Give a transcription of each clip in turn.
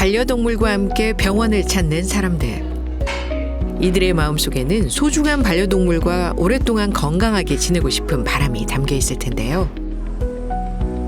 반려동물과 함께 병원을 찾는 사람들. 이들의 마음속에는 소중한 반려동물과 오랫동안 건강하게 지내고 싶은 바람이 담겨 있을 텐데요.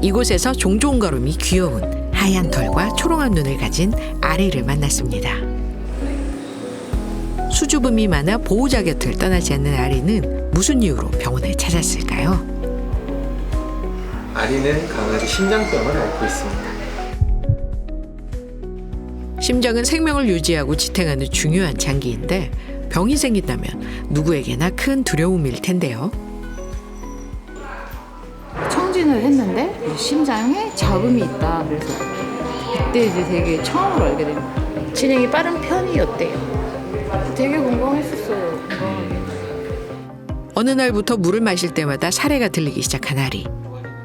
이곳에서 종종 걸음이 귀여운 하얀 털과 초롱한 눈을 가진 아리를 만났습니다. 수줍음이 많아 보호자 곁을 떠나지 않는 아리는 무슨 이유로 병원을 찾았을까요? 아리는 강아지 심장병을 앓고 있습니다. 심장은 생명을 유지하고 지탱하는 중요한 장기인데 병이 생긴다면 누구에게나 큰 두려움일 텐데요. 청진을 했는데 이제 심장에 잡음이 있다. 그래서 그때 이제 되게 처음으로 알게 됩니다. 진행이 빠른 편이었대요. 되게 건강했었어요. 건강하게. 어느 날부터 물을 마실 때마다 사례가 들리기 시작한 아리.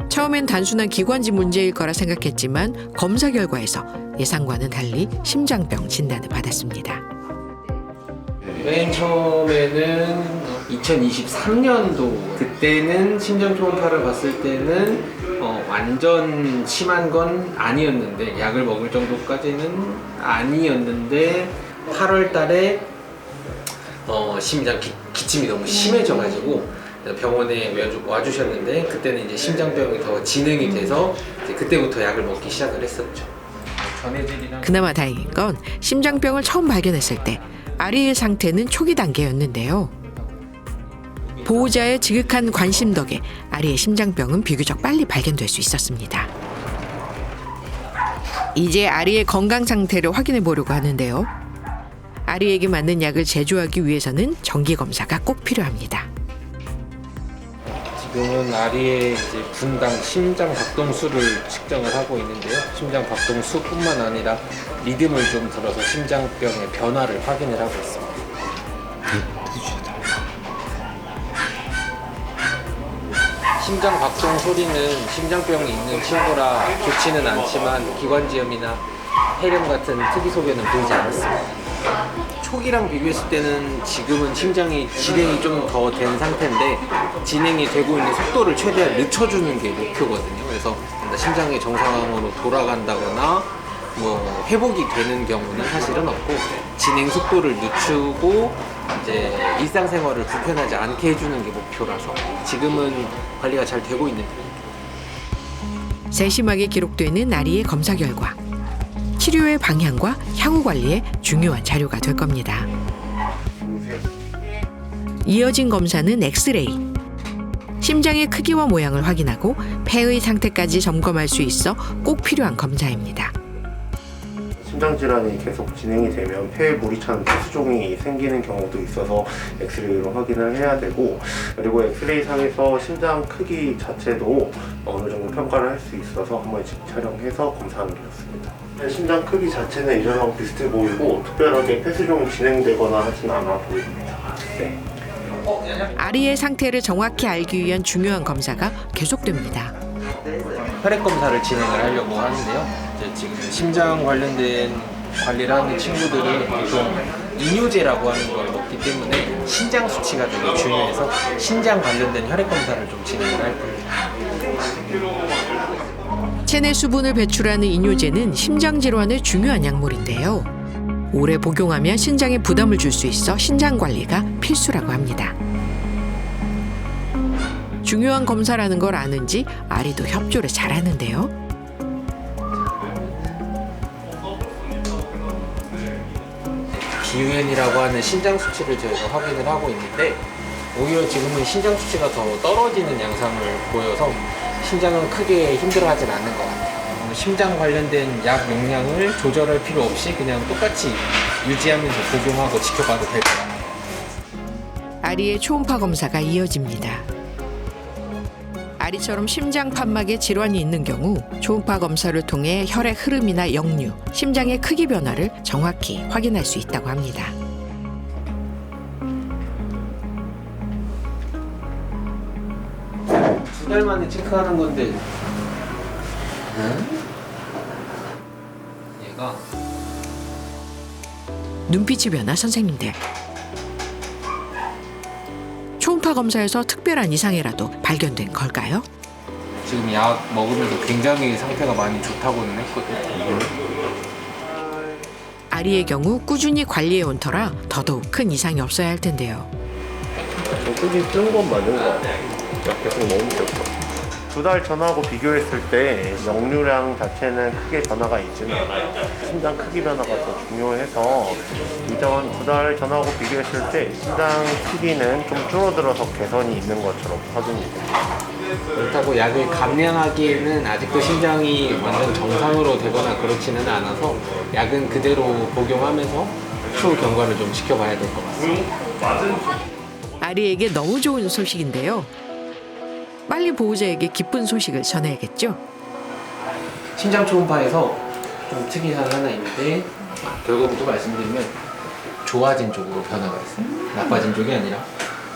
처음엔 단순한 기관지 문제일 거라 생각했지만 검사 결과에서 예상과는 달리 심장병 진단을 받았습니다. 맨 처음에는 2023년도 그때는 심장 초음파를 봤을 때는 완전 심한 건 아니었는데 약을 먹을 정도까지는 아니었는데 8월 달에 심장 기침이 너무 심해져가지고 병원에 와주셨는데 그때는 이제 심장병이 더 진행이 돼서 이제 그때부터 약을 먹기 시작을 했었죠. 그나마 다행인 건 심장병을 처음 발견했을 때 아리의 상태는 초기 단계였는데요. 보호자의 지극한 관심 덕에 아리의 심장병은 비교적 빨리 발견될 수 있었습니다. 이제 아리의 건강 상태를 확인해 보려고 하는데요. 아리에게 맞는 약을 제조하기 위해서는 정기 검사가 꼭 필요합니다. 지금은 아리의 이제 분당 심장 박동수를 측정을 하고 있는데요. 심장 박동수뿐만 아니라 리듬을 좀 들어서 심장병의 변화를 확인을 하고 있습니다. 심장 박동 소리는 심장병이 있는 친구라 좋지는 않지만 기관지염이나 폐렴 같은 특이 소견은 보이지 않았습니다. 초기랑 비교했을 때는 지금은 심장이 진행이 좀 더 된 상태인데 진행이 되고 있는 속도를 최대한 늦춰주는 게 목표거든요. 그래서 심장이 정상으로 돌아간다거나 뭐 회복이 되는 경우는 사실은 없고 진행 속도를 늦추고 이제 일상생활을 불편하지 않게 해주는 게 목표라서 지금은 관리가 잘 되고 있는 편입니다. 세심하게 기록되는 아리의 검사 결과. 치료의 방향과 향후 관리에 중요한 자료가 될 겁니다. 이어진 검사는 엑스레이. 심장의 크기와 모양을 확인하고 폐의 상태까지 점검할 수 있어 꼭 필요한 검사입니다. 심장 질환이 계속 진행이 되면 폐에 물이 찬 폐수종이 생기는 경우도 있어서 엑스레이로 확인을 해야 되고, 그리고 엑스레이 상에서 심장 크기 자체도 어느 정도 평가를 할 수 있어서 한 번씩 촬영해서 검사하는 게 좋습니다. 심장 크기 자체는 이전하고 비슷해 보이고 특별하게 폐수종이 진행되거나 하진 않아 보입니다. 네. 아리의 상태를 정확히 알기 위한 중요한 검사가 계속됩니다. 혈액 검사를 진행을 하려고 하는데요. 이제 지금 심장 관련된 관리를 하는 친구들은 보통 이뇨제라고 하는 걸 먹기 때문에 신장 수치가 되게 중요해서 신장 관련된 혈액 검사를 좀 진행을 할 겁니다. 체내 수분을 배출하는 이뇨제는 심장 질환의 중요한 약물인데요. 오래 복용하면 신장에 부담을 줄 수 있어 신장 관리가 필수라고 합니다. 중요한 검사라는 걸 아는지 아리도 협조를 잘하는데요. BUN이라고 하는 신장 수치를 저희가 확인을 하고 있는데 오히려 지금은 신장 수치가 더 떨어지는 양상을 보여서 심장은 크게 힘들어하진 않는 것 같아요. 심장 관련된 약 용량을 조절할 필요 없이 그냥 똑같이 유지하면서 복용하고 지켜봐도 될 것 같아요. 아리의 초음파 검사가 이어집니다. 아리처럼 심장 판막에 질환이 있는 경우 초음파 검사를 통해 혈액 흐름이나 역류, 심장의 크기 변화를 정확히 확인할 수 있다고 합니다. 두 달 만에 체크하는 건데 얘가 눈빛이 변화 선생님들. 초음파 검사에서 특별한 이상이라도 발견된 걸까요? 지금 약 먹으면서 굉장히 상태가 많이 좋다고는 했거든요. 아리의 경우 꾸준히 관리해온 터라 더더욱 큰 이상이 없어야 할 텐데요. 좀 크기 뜬 건 맞는 것 같아요. 계속 너무 귀엽고. 2달 전하고 비교했을 때 역류량 자체는 크게 변화가 있지는 않아요. 심장 크기 변화가 더 중요해서 이전 2달 전하고 비교했을 때 심장 크기는 좀 줄어들어서 개선이 있는 것처럼 확인이 됩니다. 그렇다고 약을 감량하기에는 아직도 심장이 완전 정상으로 되거나 그렇지는 않아서 약은 그대로 복용하면서 추후 경과를 좀 지켜봐야 될 것 같습니다. 아리에게 너무 좋은 소식인데요. 빨리 보호자에게 기쁜 소식을 전해야겠죠. 심장 초음파에서 좀 특이사항이 하나 있는데 결과부터 말씀드리면 좋아진 쪽으로 변화가 있어요. 나빠진 쪽이 아니라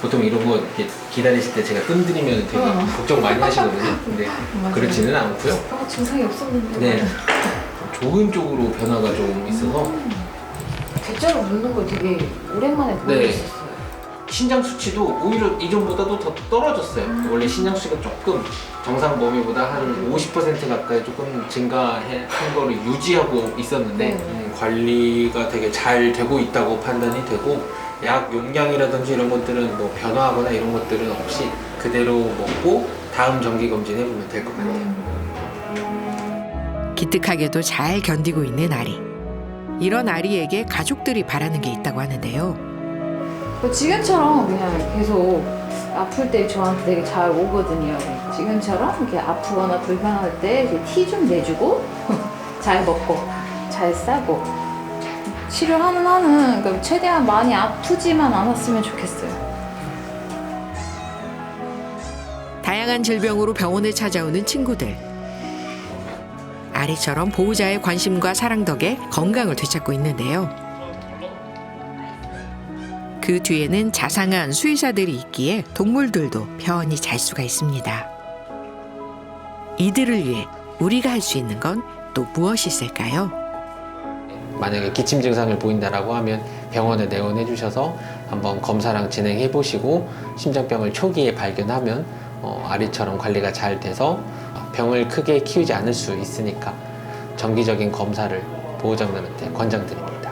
보통 이런 거 이렇게 기다리실 때 제가 뜸들이면 되게 걱정 많이 하시거든요. 근데 그렇지는 않고요. 증상이 없었는데. 네, 좋은 쪽으로 변화가 좀 있어서 대자로 눕는 거 되게 오랜만에 보고 네. 있었어요. 신장 수치도 오히려 이전보다도 더 떨어졌어요. 원래 신장 수치가 조금 정상 범위보다 한 50% 가까이 조금 증가한 거를 유지하고 있었는데 관리가 되게 잘 되고 있다고 판단이 되고 약 용량이라든지 이런 것들은 뭐 변화하거나 이런 것들은 없이 그대로 먹고 다음 정기 검진 해보면 될 것 같아요. 기특하게도 잘 견디고 있는 아리. 이런 아리에게 가족들이 바라는 게 있다고 하는데요. 지금처럼 그냥 계속 아플 때 저한테 되게 잘 오거든요. 지금처럼 이렇게 아프거나 불편할 때 티 좀 내주고 잘 먹고 잘 싸고 치료하는 한은 그러니까 최대한 많이 아프지만 않았으면 좋겠어요. 다양한 질병으로 병원에 찾아오는 친구들. 아리처럼 보호자의 관심과 사랑 덕에 건강을 되찾고 있는데요. 그 뒤에는 자상한 수의사들이 있기에 동물들도 편히 잘 수가 있습니다. 이들을 위해 우리가 할 수 있는 건 또 무엇이 있을까요? 만약에 기침 증상을 보인다라고 하면 병원에 내원해 주셔서 한번 검사랑 진행해 보시고 심장병을 초기에 발견하면 아리처럼 관리가 잘 돼서 병을 크게 키우지 않을 수 있으니까 정기적인 검사를 보호자분들한테 권장드립니다.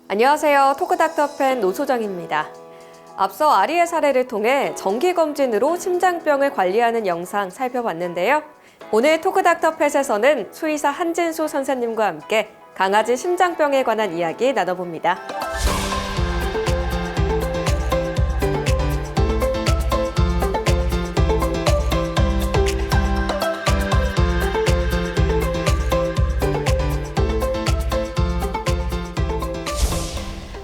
안녕하세요. 토크닥터 팬 노소정입니다. 앞서 아리의 사례를 통해 정기검진으로 심장병을 관리하는 영상 살펴봤는데요. 오늘 토크닥터 펫에서는 수의사 한진수 선생님과 함께 강아지 심장병에 관한 이야기 나눠봅니다.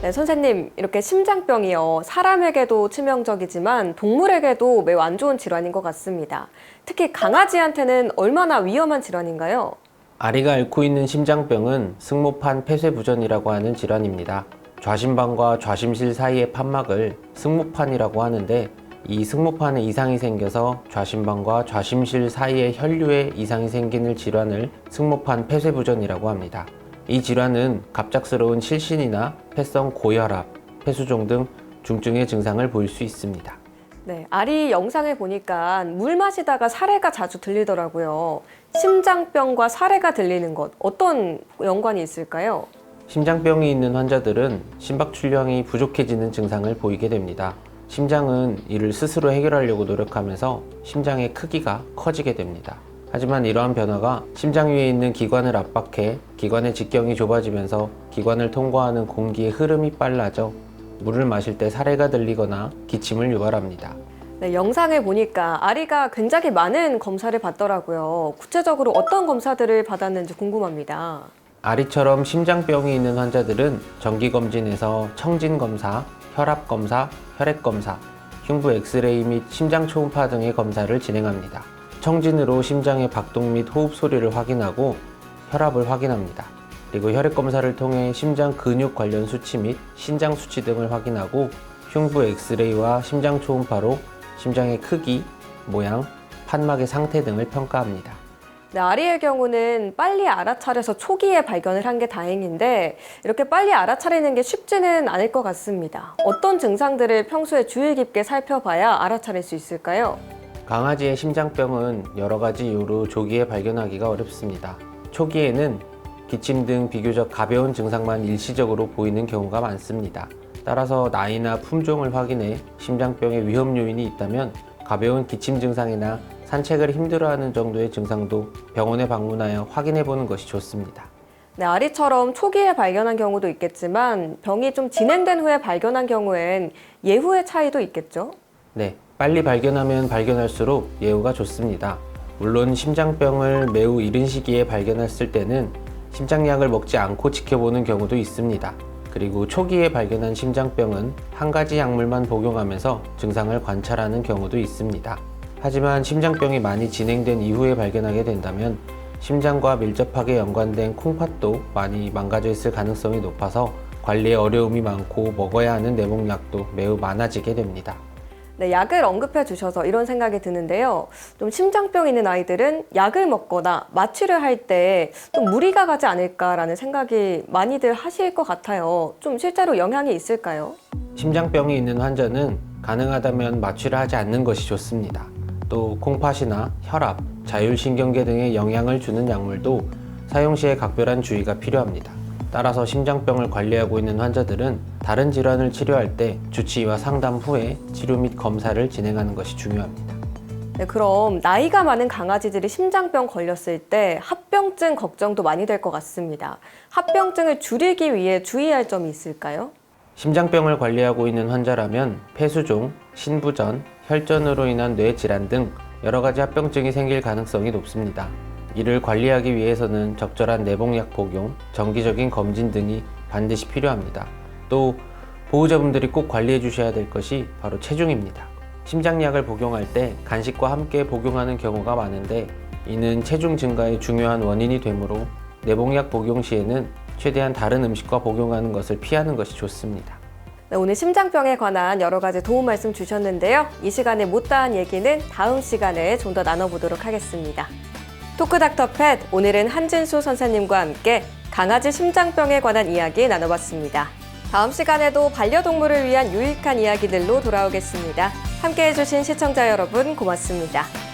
네, 선생님, 이렇게 심장병이요. 사람에게도 치명적이지만 동물에게도 매우 안 좋은 질환인 것 같습니다. 특히 강아지한테는 얼마나 위험한 질환인가요? 아리가 앓고 있는 심장병은 승모판 폐쇄부전이라고 하는 질환입니다. 좌심방과 좌심실 사이의 판막을 승모판이라고 하는데 이 승모판에 이상이 생겨서 좌심방과 좌심실 사이의 혈류에 이상이 생기는 질환을 승모판 폐쇄부전이라고 합니다. 이 질환은 갑작스러운 실신이나 폐성 고혈압, 폐수종 등 중증의 증상을 보일 수 있습니다. 네, 아리 영상을 보니까 물 마시다가 사례가 자주 들리더라고요. 심장병과 사례가 들리는 것, 어떤 연관이 있을까요? 심장병이 있는 환자들은 심박출량이 부족해지는 증상을 보이게 됩니다. 심장은 이를 스스로 해결하려고 노력하면서 심장의 크기가 커지게 됩니다. 하지만 이러한 변화가 심장 위에 있는 기관을 압박해 기관의 직경이 좁아지면서 기관을 통과하는 공기의 흐름이 빨라져 물을 마실 때 사례가 들리거나 기침을 유발합니다. 네, 영상을 보니까 아리가 굉장히 많은 검사를 받더라고요. 구체적으로 어떤 검사들을 받았는지 궁금합니다. 아리처럼 심장병이 있는 환자들은 정기검진에서 청진검사, 혈압검사, 혈액검사, 흉부 엑스레이 및 심장 초음파 등의 검사를 진행합니다. 청진으로 심장의 박동 및 호흡 소리를 확인하고 혈압을 확인합니다. 그리고 혈액검사를 통해 심장 근육 관련 수치 및 신장 수치 등을 확인하고 흉부 엑스레이와 심장 초음파로 심장의 크기, 모양, 판막의 상태 등을 평가합니다. 네, 아리의 경우는 빨리 알아차려서 초기에 발견을 한 게 다행인데 이렇게 빨리 알아차리는 게 쉽지는 않을 것 같습니다. 어떤 증상들을 평소에 주의 깊게 살펴봐야 알아차릴 수 있을까요? 강아지의 심장병은 여러 가지 이유로 조기에 발견하기가 어렵습니다. 초기에는 기침 등 비교적 가벼운 증상만 일시적으로 보이는 경우가 많습니다. 따라서 나이나 품종을 확인해 심장병의 위험 요인이 있다면 가벼운 기침 증상이나 산책을 힘들어하는 정도의 증상도 병원에 방문하여 확인해 보는 것이 좋습니다. 네, 아리처럼 초기에 발견한 경우도 있겠지만 병이 좀 진행된 후에 발견한 경우엔 예후의 차이도 있겠죠? 네, 빨리 발견하면 발견할수록 예후가 좋습니다. 물론 심장병을 매우 이른 시기에 발견했을 때는 심장약을 먹지 않고 지켜보는 경우도 있습니다. 그리고 초기에 발견한 심장병은 한 가지 약물만 복용하면서 증상을 관찰하는 경우도 있습니다. 하지만 심장병이 많이 진행된 이후에 발견하게 된다면 심장과 밀접하게 연관된 콩팥도 많이 망가져 있을 가능성이 높아서 관리에 어려움이 많고 먹어야 하는 내복약도 매우 많아지게 됩니다. 네, 약을 언급해 주셔서 이런 생각이 드는데요. 좀 심장병 있는 아이들은 약을 먹거나 마취를 할 때 좀 무리가 가지 않을까라는 생각이 많이들 하실 것 같아요. 좀 실제로 영향이 있을까요? 심장병이 있는 환자는 가능하다면 마취를 하지 않는 것이 좋습니다. 또 콩팥이나 혈압, 자율신경계 등에 영향을 주는 약물도 사용 시에 각별한 주의가 필요합니다. 따라서 심장병을 관리하고 있는 환자들은 다른 질환을 치료할 때 주치의와 상담 후에 치료 및 검사를 진행하는 것이 중요합니다. 네, 그럼 나이가 많은 강아지들이 심장병 걸렸을 때 합병증 걱정도 많이 될 것 같습니다. 합병증을 줄이기 위해 주의할 점이 있을까요? 심장병을 관리하고 있는 환자라면 폐수종, 신부전, 혈전으로 인한 뇌질환 등 여러 가지 합병증이 생길 가능성이 높습니다. 이를 관리하기 위해서는 적절한 내복약 복용, 정기적인 검진 등이 반드시 필요합니다. 또 보호자분들이 꼭 관리해 주셔야 될 것이 바로 체중입니다. 심장약을 복용할 때 간식과 함께 복용하는 경우가 많은데 이는 체중 증가의 중요한 원인이 되므로 내복약 복용 시에는 최대한 다른 음식과 복용하는 것을 피하는 것이 좋습니다. 네, 오늘 심장병에 관한 여러 가지 도움 말씀 주셨는데요. 이 시간에 못다한 얘기는 다음 시간에 좀 더 나눠보도록 하겠습니다. 토크닥터 펫, 오늘은 한진수 선생님과 함께 강아지 심장병에 관한 이야기 나눠봤습니다. 다음 시간에도 반려동물을 위한 유익한 이야기들로 돌아오겠습니다. 함께해 주신 시청자 여러분 고맙습니다.